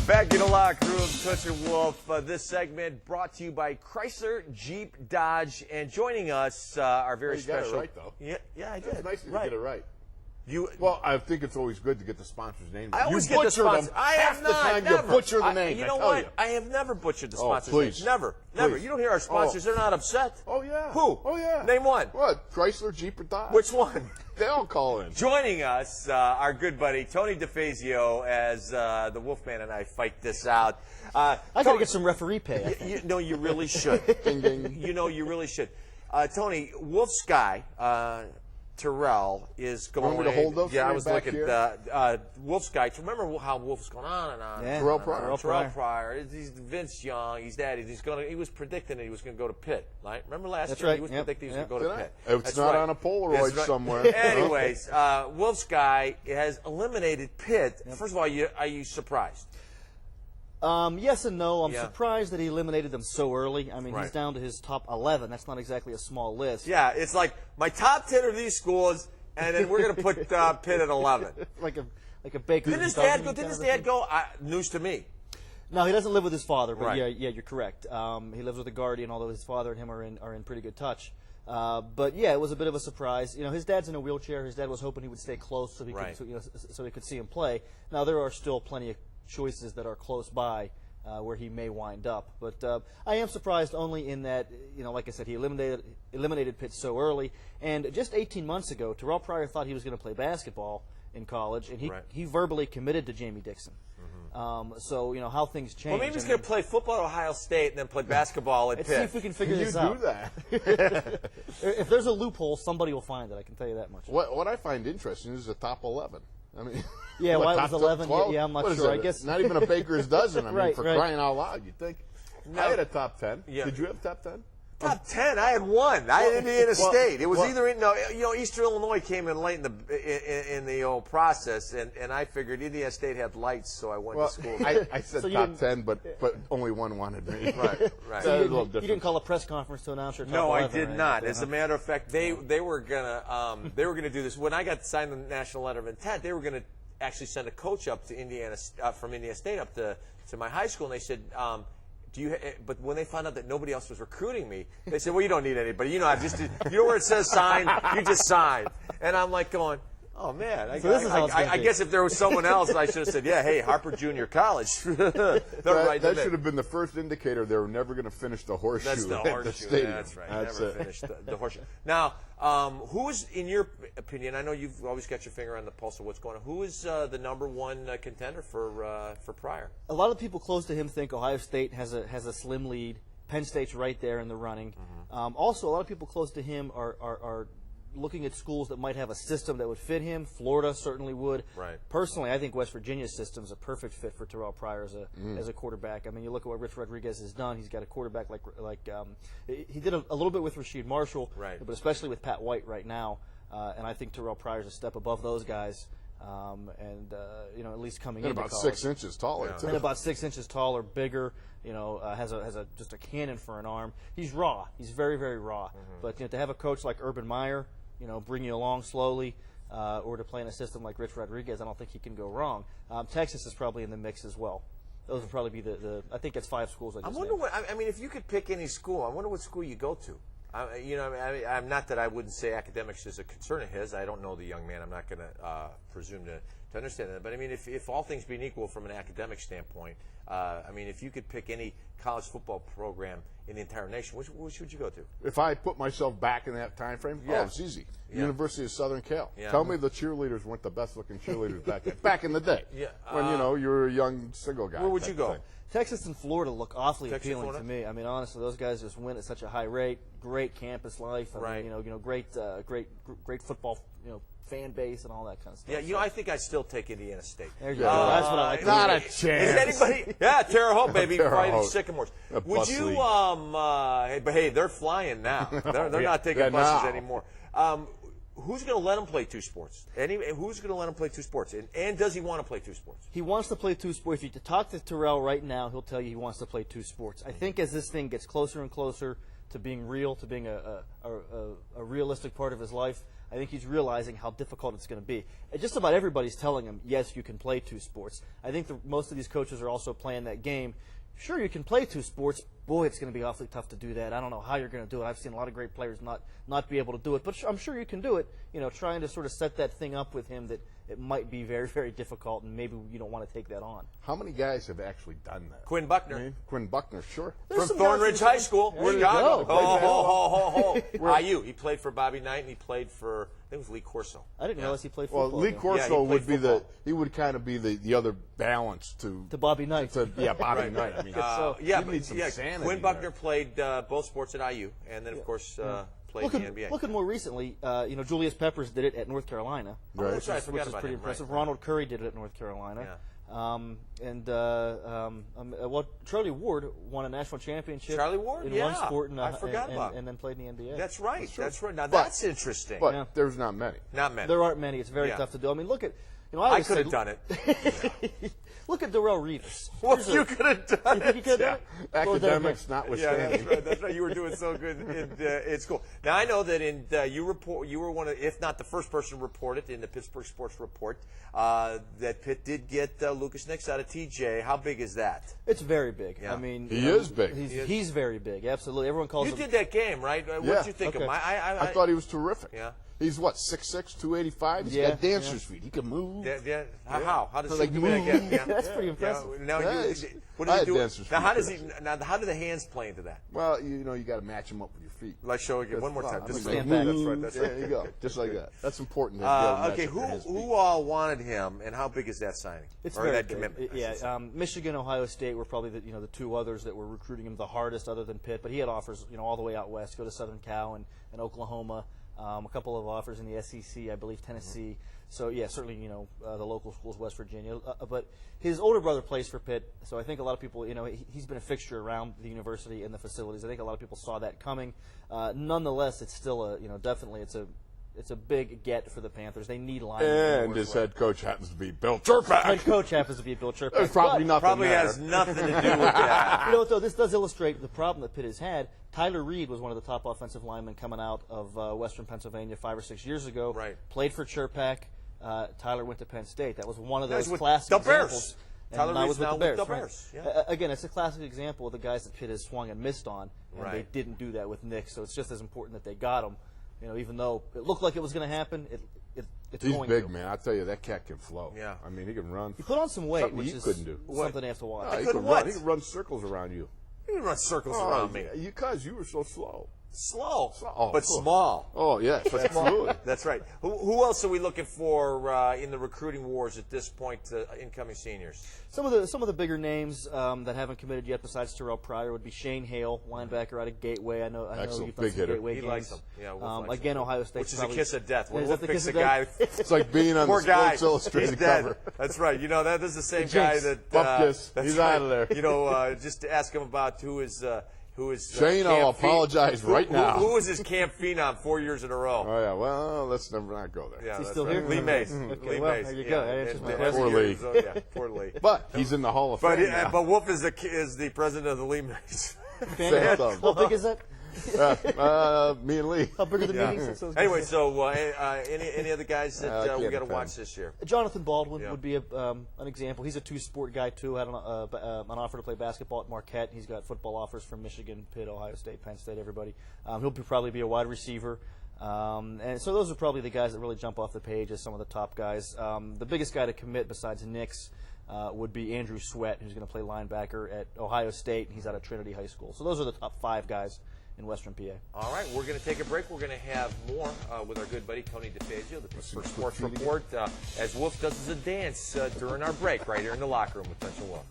Back in the locker room, Touch and Wolf. This segment brought to you by Chrysler, Jeep, Dodge, and joining us our very special. You got it right, though. Yeah, I did. It's nice that you get it right. Well, I think it's always good to get the sponsor's name. I always get the sponsor. I have not. Half the time you butcher the name. You know what? I have never butchered the sponsor's name. Never. You don't hear our sponsors. They're not upset. Oh, yeah. Who? Oh, yeah. Name one. What? Chrysler, Jeep, or Dodge? Which one? They all call in. Joining us, our good buddy, Tony Defazio, as the Wolfman and I fight this out. I got to get some referee pay. No, you really should. Ding, ding. You know, you really should. Tony, Wolf's guy, Terrell, is going. You want me to hold those? Yeah, I was looking at Wolf's guy. Remember how Wolf's going on and on? Yeah. Terrell Pryor. Terrell Pryor. He's Vince Young. He's daddy. He was predicting that he was going to go to Pitt. Right? Remember last year? Right. He was predicting he was going to go to Pitt. It's That's not right. on a Polaroid somewhere. Anyways, Wolf's guy has eliminated Pitt. First of all, are you surprised? Yes and no. I'm surprised that he eliminated them so early. I mean, he's down to his top 11. That's not exactly a small list. Yeah, it's like my top 10 are these schools, and then we're going to put Pitt at 11. like a baker. Didn't his dad go? News to me. No, he doesn't live with his father, but Right. yeah, you're correct. He lives with a guardian, although his father and him are in pretty good touch. But yeah, it was a bit of a surprise. You know, his dad's in a wheelchair. His dad was hoping he would stay close so he could see him play. Now there are still plenty of choices that are close by where he may wind up. But I am surprised only in that, like I said, he eliminated Pitt so early. And just 18 months ago, Terrell Pryor thought he was going to play basketball in college, and he verbally committed to Jamie Dixon. So, how things change. Well, maybe he's going to play football at Ohio State and then play basketball at Pitt. Let's see if we can figure this out. You do that. If there's a loophole, somebody will find it. I can tell you that much. What I find interesting is the top 11. I mean, yeah, why it was 11? 12? Yeah, I'm not sure. I guess not even a baker's dozen. I mean, right, for crying out loud, you think? No. I had a top 10. Yeah. Did you have top 10? Top 10. I had one. I had Indiana State. It was either Eastern Illinois came in late in the process, and I figured Indiana State had lights, so I went to school. I said so top 10, but only one wanted me. Right. So you didn't call a press conference to announce your top 11, I did right? not. As a matter of fact, they were gonna do this when I got signed the national letter of intent. They were gonna actually send a coach up to Indiana from Indiana State up to my high school, and they said. But when they found out that nobody else was recruiting me, they said, "Well, you don't need anybody. You know where it says sign, you just sign." And I'm like going, "Oh man, I guess if there was someone else, I should have said, yeah, hey, Harper Junior College." That should have been the first indicator they were never going to finish the horseshoe. That's the horseshoe. That's right. Never finished the horseshoe. Now, who is, in your opinion? I know you've always got your finger on the pulse of what's going on. Who is the number one contender for Pryor? A lot of people close to him think Ohio State has a slim lead. Penn State's right there in the running. Also, a lot of people close to him are looking at schools that might have a system that would fit him. Florida certainly would. Right. Personally, I think West Virginia's system is a perfect fit for Terrell Pryor as a quarterback. I mean, you look at what Rich Rodriguez has done. He's got a quarterback like he did a little bit with Rasheed Marshall, but especially with Pat White right now. And I think Terrell Pryor's a step above those guys. At least coming into about college. 6 inches taller, too. And about 6 inches taller, bigger. Has just a cannon for an arm. He's raw. He's very, very raw. But to have a coach like Urban Meyer, bring you along slowly, or to play in a system like Rich Rodriguez, I don't think he can go wrong. Texas is probably in the mix as well. Those would probably be I think it's 5 schools. I wonder if you could pick any school, I wonder what school you go to. I'm not that I wouldn't say academics is a concern of his. I don't know the young man. I'm not going to presume to understand that. But, I mean, if all things being equal from an academic standpoint, if you could pick any college football program in the entire nation, which would you go to? If I put myself back in that time frame, it's easy. University of Southern Cal. Yeah. Tell me the cheerleaders weren't the best-looking cheerleaders back in the day. When, you were a young single guy. Where would you go? Texas and Florida look awfully appealing to me. I mean, honestly, those guys just win at such a high rate. Great campus life. I mean, great football, fan base and all that kind of stuff. Yeah, I think I'd still take Indiana State. There you go. That's what I like. Not a chance. Is anybody? Yeah, Terre Haute, baby. Terre Haute. Sycamores. Would you? But hey, they're flying now. They're not taking buses anymore. Who's going to let him play 2 sports? Who's going to let him play 2 sports? And does he want to play 2 sports? He wants to play 2 sports. If you talk to Terrell right now, he'll tell you he wants to play 2 sports. I think as this thing gets closer and closer to being real, to being a realistic part of his life, I think he's realizing how difficult it's going to be. And just about everybody's telling him, yes, you can play 2 sports. I think most of these coaches are also playing that game. Sure, you can play 2 sports. Boy, it's going to be awfully tough to do that. I don't know how you're going to do it. I've seen a lot of great players not be able to do it, but I'm sure you can do it. Trying to sort of set that thing up with him that it might be very, very difficult, and maybe you don't want to take that on. How many guys have actually done that? Quinn Buckner. Quinn Buckner, sure. From Thornridge High School. There you go. IU. He played for Bobby Knight, and he played for, I think it was Lee Corso. I didn't realize he played football. Well, Lee Corso he would be football. he would kind of be the other balance to Bobby Knight. Bobby Knight. I mean, Quinn Buckner played both sports at IU, and then, of course, played in the NBA. Looking more recently, Julius Peppers did it at North Carolina, Right. That's right, I forgot which is about pretty him. impressive. Right. Ronald Curry did it at North Carolina. Yeah. Charlie Ward won a national championship Charlie Ward? in Yeah. one sport I forgot about and then played in the NBA. That's right. That's right. Now, But- that's interesting. but there's not many. Not many. There aren't many. It's very Yeah. tough to do. I mean, look at I I always could say, have done it. Look at Darrell Reeves. Well, Here's you could have done You think it. he could have done it? Academics Yeah, notwithstanding. that's right. That's right. You were doing so good in school. Now I know that you were one of, if not the first person to report it in the Pittsburgh Sports Report, that Pitt did get Lucas Nix out of TJ. How big is that? It's very big. Yeah. I mean, He is big. He's very big. Absolutely. Everyone calls You him. did that game, right? What did you think of him? I thought he was terrific. Yeah. He's what, 6'6", 285? He's Yeah, got dancer's feet. He can move. Yeah. How? How does Like, he do that again? Yeah. That's pretty impressive. Yeah. Now, Yeah, what I does he had do? dancers' Now, feet how does for he? that. Now, how do the hands play into that? Well, you got to match him up with your feet. Let's show again one more time. I Just mean, stand back. That's right. That's right. There you go. Just like that. That's important. To get him Okay, matched up to his feet. who all wanted him, and how big is that signing? It's or very that big. commitment? I should say. Yeah, Michigan, Ohio State were probably the 2 others that were recruiting him the hardest, other than Pitt. But he had offers, all the way out west, go to Southern Cal and Oklahoma. A couple of offers in the SEC, I believe Tennessee. So yeah, certainly the local schools, West Virginia. But his older brother plays for Pitt, so I think a lot of people, he's been a fixture around the university and the facilities. I think a lot of people saw that coming. Nonetheless, it's still definitely it's a big get for the Panthers. They need linemen. And his head coach happens to be Bill Chirpak. Head coach happens to be Bill Chirpak. There's probably nothing Probably there. has nothing to do with that. You know what, though? This does illustrate the problem that Pitt has had. Tyler Reed was one of the top offensive linemen coming out of Western Pennsylvania 5 or 6 years ago. Right. Played for Chirpak. Tyler went to Penn State. That was one of That was those with classic the Bears. examples. Tyler And I Reed's was with now the Bears. with the right. Bears, yeah. Again, it's a classic example of the guys that Pitt has swung and missed on, and Right. they didn't do that with Nick. So it's just as important that they got him. Even though it looked like it was going to happen, it's He's going big, to. man. I tell you, that cat can flow. Yeah. I mean, he can run. He put on some weight, Something which you is couldn't do. something they have to watch. He could can what? run. He can run circles around you. You run circles around me. Because you were so slow. Slow, Oh, but cool. small. Oh, yes, absolutely. That's right. Who else are we looking for in the recruiting wars at this point? Incoming seniors. Some of the bigger names that haven't committed yet, besides Terrell Pryor, would be Shane Hale, linebacker out of Gateway. I know Excellent. you've done Big some hitter. Gateway He games. likes him. Yeah, Wolf likes again, him. Ohio State, Which is a kiss of death. When Is Wolf that the picks kiss a of guy, death? It's like being on poor the guy, Sports Illustrated he's dead. cover. That's right. That is the same The guy jinx. that. Buck kiss. That's He's right. out of there. Just to ask him about who is. Shane, I'll apologize right now. Who was his camp phenom 4 years in a row? Oh, yeah. Well, let's never not go there. Yeah, Is he that's still right. here? Lee Mays. Okay, Lee well, Mays. there you go. That answers my question. Poor Lee. Yeah, poor Lee. But he's in the Hall of Fame now. But Wolf is the president of the Lee Mays. Fan club. How big is that? Me and Lee. How big are the meetings? Anyway, so any other guys that we can't got to defend. watch this year? Jonathan Baldwin Yeah. would be an example. He's a two-sport guy, too. Had an offer to play basketball at Marquette. He's got football offers from Michigan, Pitt, Ohio State, Penn State, everybody. He'll probably be a wide receiver. And so those are probably the guys that really jump off the page as some of the top guys. The biggest guy to commit besides Nix would be Andrew Sweat, who's going to play linebacker at Ohio State. He's out of Trinity High School. So those are the top 5 guys in Western PA. All right, we're going to take a break. We're going to have more with our good buddy Tony Defazio, the Pittsburgh Sports Report, as Wolf does a dance during our break right here in the locker room with Spencer Wolf.